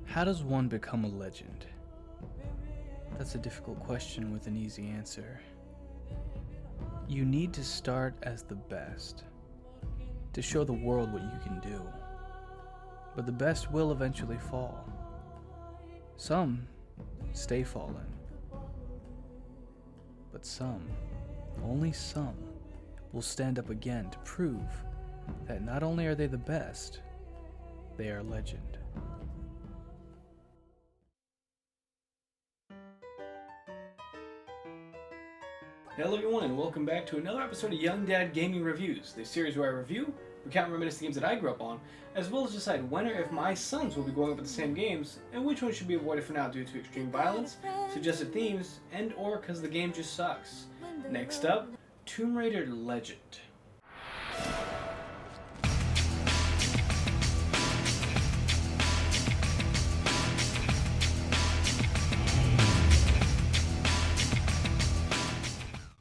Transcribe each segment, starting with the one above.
How does one become a legend? That's a difficult question with an easy answer. You need to start as the best, to show the world what you can do. But the best will eventually fall. Some stay fallen. But some, only some, will stand up again to prove that not only are they the best, they are legend. Hello everyone, and welcome back to another episode of Young Dad Gaming Reviews, the series where I review, recount and reminisce the games that I grew up on, as well as decide when or if my sons will be growing up with the same games, and which ones should be avoided for now due to extreme violence, suggested themes, and or because the game just sucks. Next up, Tomb Raider Legend.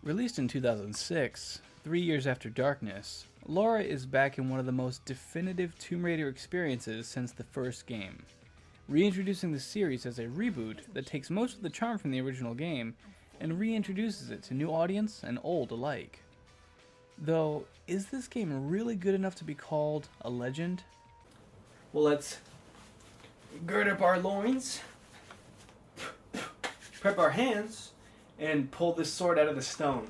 Released in 2006, 3 years after Darkness, Lara is back in one of the most definitive Tomb Raider experiences since the first game, reintroducing the series as a reboot that takes most of the charm from the original game and reintroduces it to new audience and old alike. Though, is this game really good enough to be called a legend? Well, let's gird up our loins, prep our hands, and pull this sword out of the stone.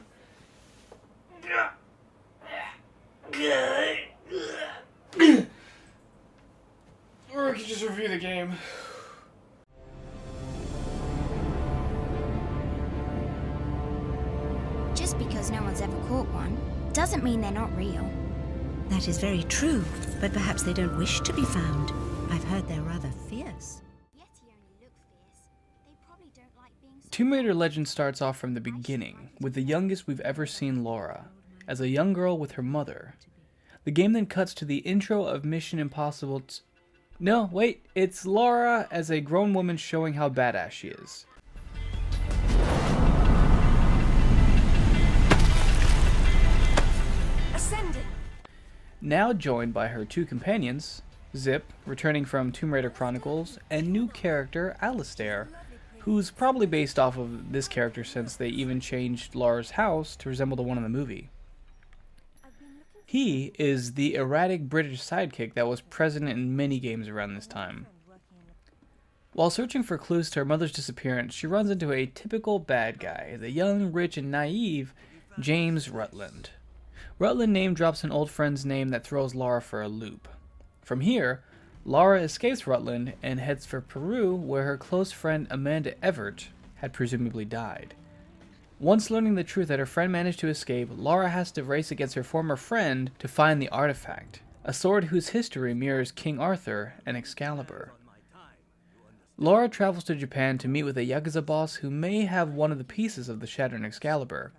Or we could just review the game. Just because no one's ever caught one doesn't mean they're not real. That is very true, but perhaps they don't wish to be found. I've heard they're rather fierce. Tomb Raider Legend starts off from the beginning, with the youngest we've ever seen Lara, as a young girl with her mother. The game then cuts to the intro of Mission Impossible No, wait, it's Lara as a grown woman showing how badass she is. Ascending. Now joined by her two companions, Zip, returning from Tomb Raider Chronicles, and new character Alistair, who's probably based off of this character since they even changed Lara's house to resemble the one in the movie. He is the erratic British sidekick that was present in many games around this time. While searching for clues to her mother's disappearance, she runs into a typical bad guy, the young, rich, and naive James Rutland. Rutland name drops an old friend's name that throws Lara for a loop. From here, Lara escapes Rutland and heads for Peru, where her close friend Amanda Everett had presumably died. Once learning the truth that her friend managed to escape, Lara has to race against her former friend to find the artifact, a sword whose history mirrors King Arthur and Excalibur. Lara travels to Japan to meet with a Yakuza boss who may have one of the pieces of the shattered Excalibur.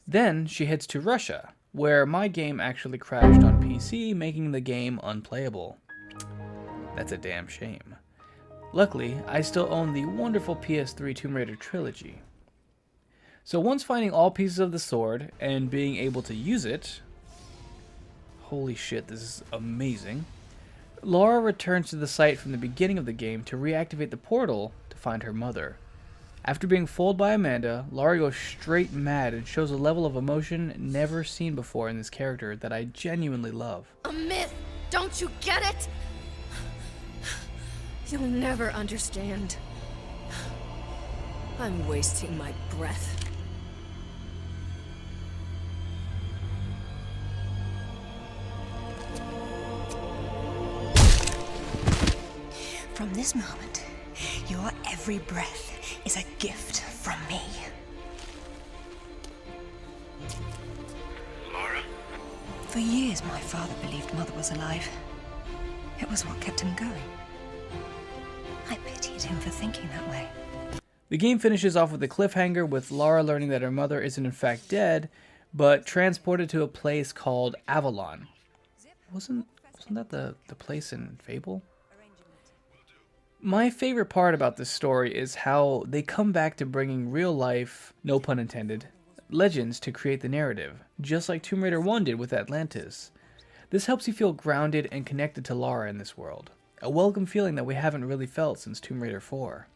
Then she heads to Russia, where my game actually crashed on PC, making the game unplayable. That's a damn shame. Luckily, I still own the wonderful PS3 Tomb Raider trilogy. So once finding all pieces of the sword and being able to use it, holy shit, this is amazing, Lara returns to the site from the beginning of the game to reactivate the portal to find her mother. After being fooled by Amanda, Lara goes straight mad and shows a level of emotion never seen before in this character that I genuinely love. A myth! Don't you get it? You'll never understand. I'm wasting my breath. From this moment, your every breath is a gift from me. Lara? For years, my father believed Mother was alive. It was what kept him going. I pitied him for thinking that way. The game finishes off with a cliffhanger with Lara learning that her mother isn't in fact dead, but transported to a place called Avalon. Wasn't that the place in Fable? My favorite part about this story is how they come back to bringing real life, no pun intended, legends to create the narrative, just like Tomb Raider 1 did with Atlantis. This helps you feel grounded and connected to Lara in this world. A welcome feeling that we haven't really felt since Tomb Raider 4.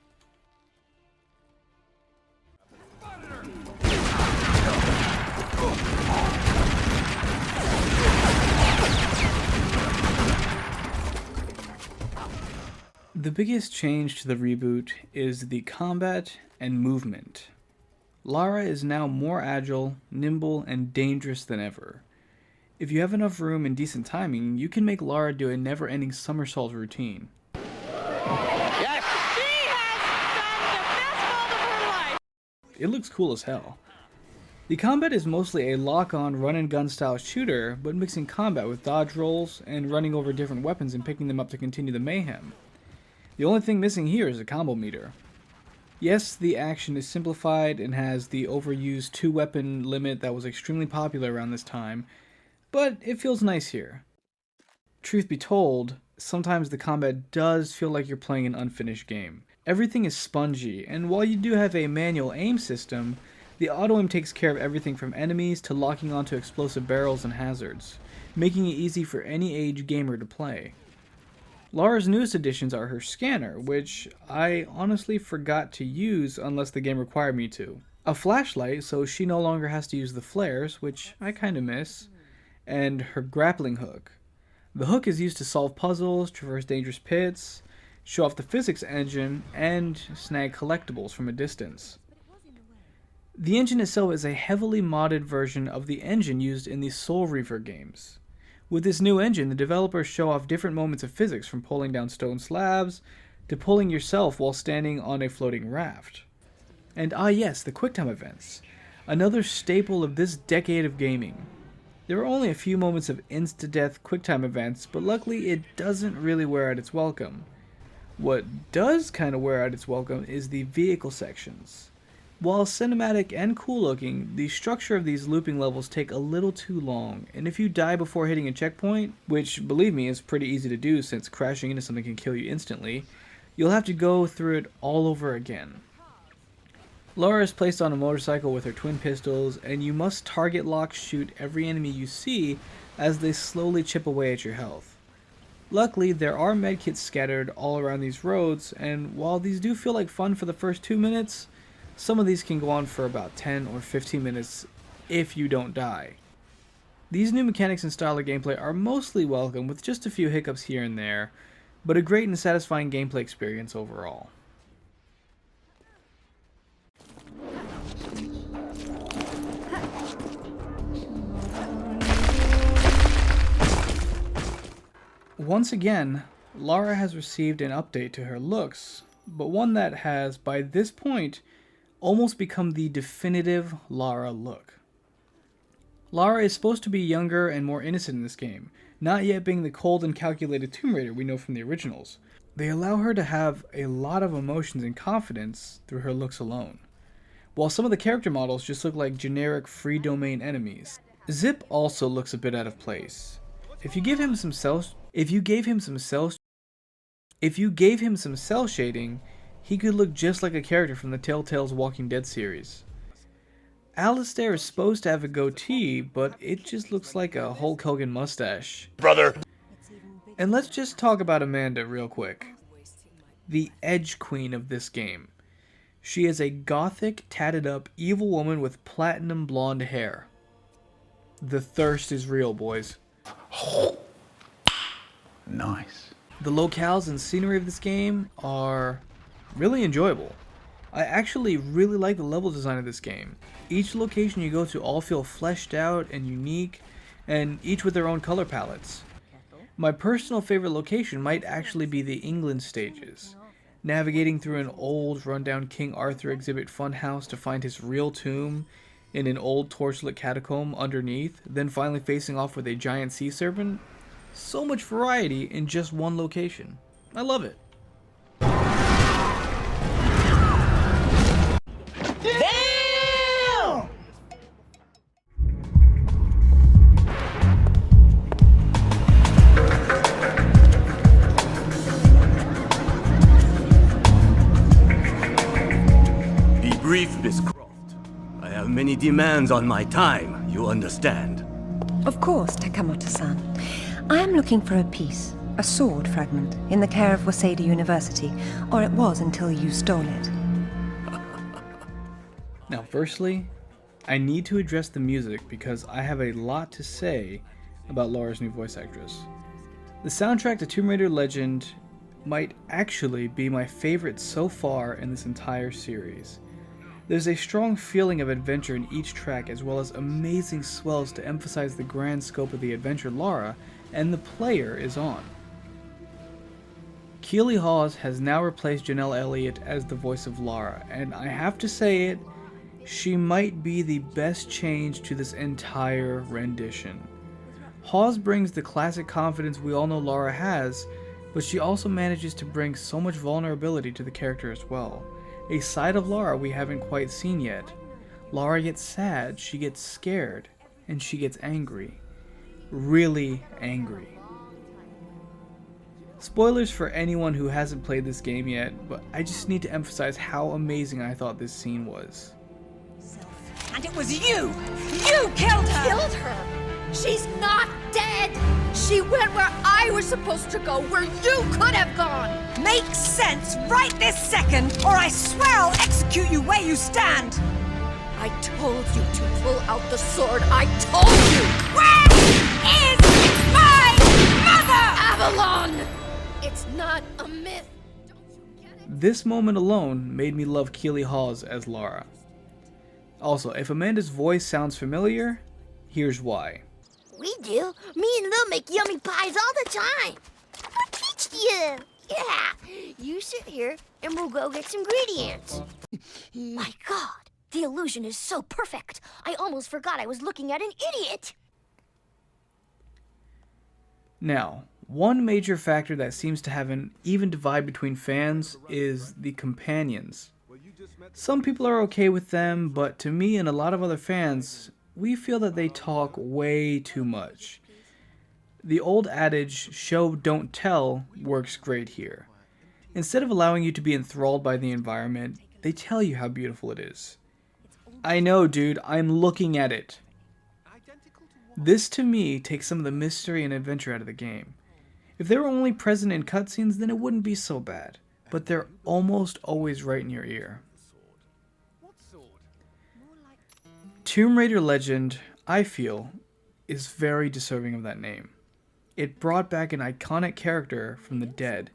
The biggest change to the reboot is the combat and movement. Lara is now more agile, nimble, and dangerous than ever. If you have enough room and decent timing, you can make Lara do a never-ending somersault routine. Yes! She has done the best vault of her life! It looks cool as hell. The combat is mostly a lock-on run-and-gun style shooter, but mixing combat with dodge rolls and running over different weapons and picking them up to continue the mayhem. The only thing missing here is a combo meter. Yes, the action is simplified and has the overused 2-weapon limit that was extremely popular around this time, but it feels nice here. Truth be told, sometimes the combat does feel like you're playing an unfinished game. Everything is spongy, and while you do have a manual aim system, the auto-aim takes care of everything from enemies to locking onto explosive barrels and hazards, making it easy for any age gamer to play. Lara's newest additions are her scanner, which I honestly forgot to use unless the game required me to. A flashlight, so she no longer has to use the flares, which I kinda miss, and her grappling hook. The hook is used to solve puzzles, traverse dangerous pits, show off the physics engine, and snag collectibles from a distance. The engine itself is a heavily modded version of the engine used in the Soul Reaver games. With this new engine, the developers show off different moments of physics, from pulling down stone slabs to pulling yourself while standing on a floating raft. And yes, the QuickTime events, another staple of this decade of gaming. There are only a few moments of insta-death QuickTime events, but luckily it doesn't really wear out its welcome. What does kind of wear out its welcome is the vehicle sections. While cinematic and cool looking, the structure of these looping levels take a little too long, and if you die before hitting a checkpoint, which believe me is pretty easy to do since crashing into something can kill you instantly, you'll have to go through it all over again. Lara is placed on a motorcycle with her twin pistols, and you must target lock shoot every enemy you see as they slowly chip away at your health. Luckily, there are medkits scattered all around these roads, and while these do feel like fun for the first 2 minutes, some of these can go on for about 10 or 15 minutes if you don't die. These new mechanics and style of gameplay are mostly welcome, with just a few hiccups here and there, but a great and satisfying gameplay experience overall. Once again, Lara has received an update to her looks, but one that has, by this point, almost become the definitive Lara look. Lara is supposed to be younger and more innocent in this game, not yet being the cold and calculated Tomb Raider we know from the originals. They allow her to have a lot of emotions and confidence through her looks alone, while some of the character models just look like generic free domain enemies. Zip also looks a bit out of place. If you gave him some cell shading, he could look just like a character from the Telltale's Walking Dead series. Alistair is supposed to have a goatee, but it just looks like a Hulk Hogan mustache. Brother! And let's just talk about Amanda real quick. The Edge Queen of this game. She is a gothic, tatted up, evil woman with platinum blonde hair. The thirst is real, boys. Nice. The locales and scenery of this game are really enjoyable. I actually really like the level design of this game. Each location you go to all feel fleshed out and unique, and each with their own color palettes. My personal favorite location might actually be the England stages. Navigating through an old rundown King Arthur exhibit funhouse to find his real tomb in an old torchlit catacomb underneath, then finally facing off with a giant sea serpent. So much variety in just one location. I love it. Damn! Be brief, Miss Croft. I have many demands on my time, you understand. Of course, Takamoto-san. I am looking for a piece A sword fragment in the care of Waseda University, or it was until you stole it. Now, firstly, I need to address the music because I have a lot to say about Lara's new voice actress. The soundtrack to Tomb Raider Legend might actually be my favorite so far in this entire series. There's a strong feeling of adventure in each track, as well as amazing swells to emphasize the grand scope of the adventure Lara and the player is on. Keely Hawes has now replaced Janelle Elliott as the voice of Lara, and I have to say it, she might be the best change to this entire rendition. Hawes brings the classic confidence we all know Lara has, but she also manages to bring so much vulnerability to the character as well. A side of Lara we haven't quite seen yet. Lara gets sad, she gets scared, and she gets angry. Really angry. Spoilers for anyone who hasn't played this game yet, but I just need to emphasize how amazing I thought this scene was. And it was you! You killed her! Killed her? She's not dead! She went where I was supposed to go, where you could have gone! Makes sense right this second, or I swear I'll execute you where you stand! I told you to pull out the sword. I told you! Where is my mother? Avalon! It's not a myth. Don't you get it? This moment alone made me love Keely Hawes as Lara. Also, if Amanda's voice sounds familiar, here's why. We do. Me and Lil make yummy pies all the time. Who teach you? Yeah. You sit here and we'll go get some ingredients. My God, the illusion is so perfect. I almost forgot I was looking at an idiot. Now, one major factor that seems to have an even divide between fans is the companions. Some people are okay with them, but to me and a lot of other fans, we feel that they talk way too much. The old adage, show don't tell, works great here. Instead of allowing you to be enthralled by the environment, they tell you how beautiful it is. I know, dude, I'm looking at it. This to me takes some of the mystery and adventure out of the game. If they were only present in cutscenes, then it wouldn't be so bad, but they're almost always right in your ear. Tomb Raider Legend, I feel, is very deserving of that name. It brought back an iconic character from the dead,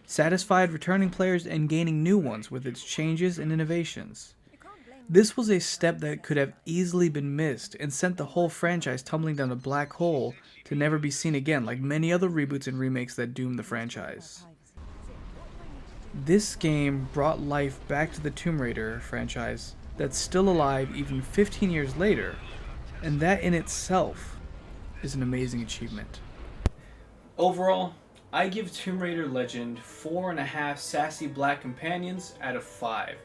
satisfied returning players and gaining new ones with its changes and innovations. This was a step that could have easily been missed and sent the whole franchise tumbling down a black hole to never be seen again, like many other reboots and remakes that doomed the franchise. This game brought life back to the Tomb Raider franchise that's still alive even 15 years later, and that in itself is an amazing achievement. Overall, I give Tomb Raider Legend 4.5 sassy black companions out of 5.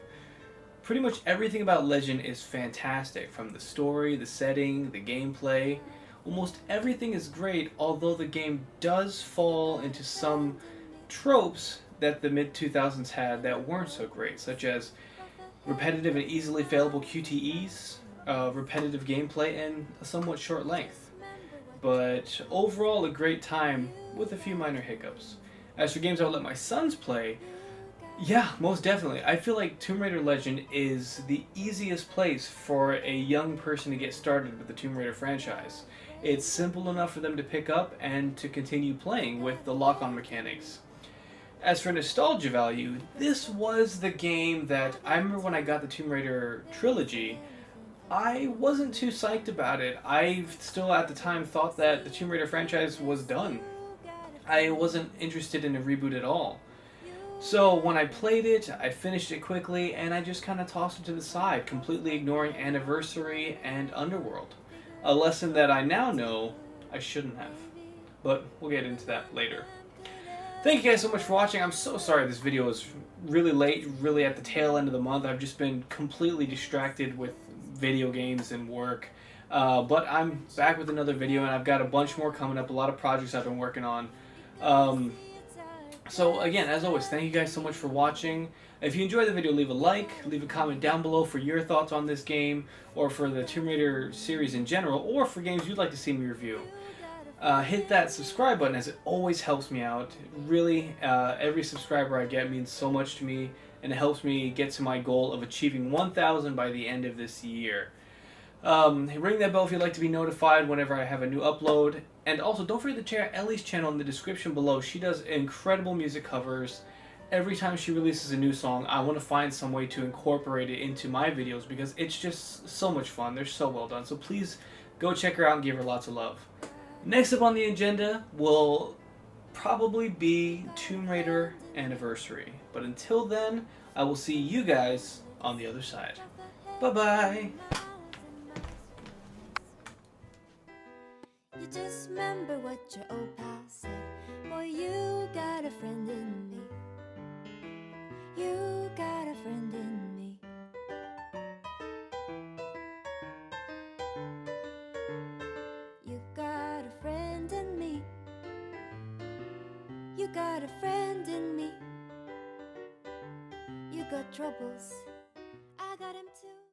Pretty much everything about Legend is fantastic, from the story, the setting, the gameplay. Almost everything is great, although the game does fall into some tropes that the mid-2000s had that weren't so great, such as repetitive and easily failable QTEs, repetitive gameplay, and a somewhat short length. But overall, a great time with a few minor hiccups. As for games I would let my sons play, yeah, most definitely. I feel like Tomb Raider Legend is the easiest place for a young person to get started with the Tomb Raider franchise. It's simple enough for them to pick up and to continue playing with the lock-on mechanics. As for nostalgia value, this was the game that I remember when I got the Tomb Raider trilogy, I wasn't too psyched about it. I still at the time thought that the Tomb Raider franchise was done. I wasn't interested in a reboot at all. So when I played it, I finished it quickly and I just kind of tossed it to the side, completely ignoring Anniversary and Underworld. A lesson that I now know I shouldn't have. But we'll get into that later. Thank you guys so much for watching. I'm so sorry this video is really late, really at the tail end of the month. I've just been completely distracted with video games and work. But I'm back with another video and I've got a bunch more coming up, a lot of projects I've been working on. So again, as always, thank you guys so much for watching. If you enjoyed the video, leave a like, leave a comment down below for your thoughts on this game, or for the Tomb Raider series in general, or for games you'd like to see me review. hit that subscribe button, as it always helps me out. Really, every subscriber I get means so much to me, and it helps me get to my goal of achieving 1,000 by the end of this year. Ring that bell if you'd like to be notified whenever I have a new upload. And also, don't forget to check out Ellie's channel in the description below. She does incredible music covers. Every time she releases a new song, I want to find some way to incorporate it into my videos because it's just so much fun. They're so well done. So please go check her out and give her lots of love. Next up on the agenda will probably be Tomb Raider Anniversary. But until then, I will see you guys on the other side. Bye-bye! You just remember what your old pal said. Boy, you got a friend in me. You got a friend in me. You got a friend in me. You got a friend in me. You got troubles, I got him too.